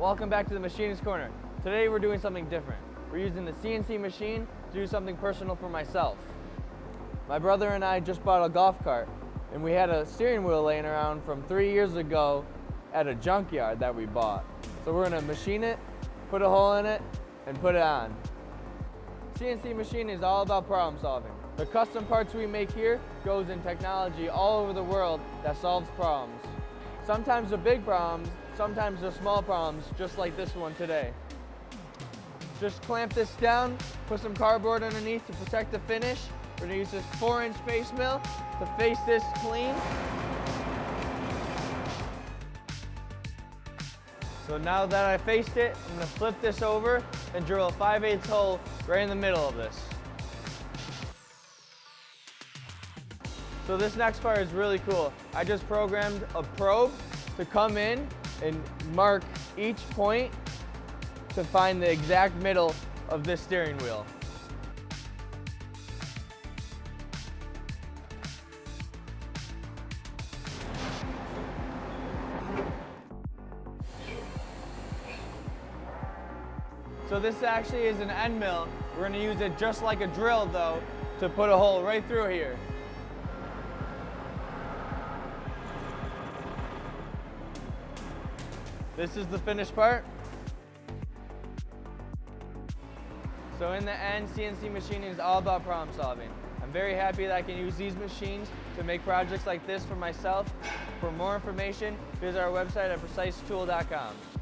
Welcome back to the Machinist Corner. Today we're doing something different. We're using the CNC machine to do something personal for myself. My brother and I just bought a golf cart, and we had a steering wheel laying around from 3 years ago at a junkyard that we bought. So we're gonna machine it, put a hole in it, and put it on. CNC machining is all about problem solving. The custom parts we make here goes in technology all over the world that solves problems. Sometimes they're big problems, sometimes they're small problems, just like this one today. Just clamp this down, put some cardboard underneath to protect the finish. We're gonna use this 4-inch face mill to face this clean. So now that I faced it, I'm gonna flip this over and drill a 5/8 hole right in the middle of this. So this next part is really cool. I just programmed a probe to come in and mark each point to find the exact middle of this steering wheel. So this actually is an end mill. We're going to use it just like a drill though to put a hole right through here. This is the finished part. So in the end, CNC machining is all about problem solving. I'm very happy that I can use these machines to make projects like this for myself. For more information, visit our website at precisetool.com.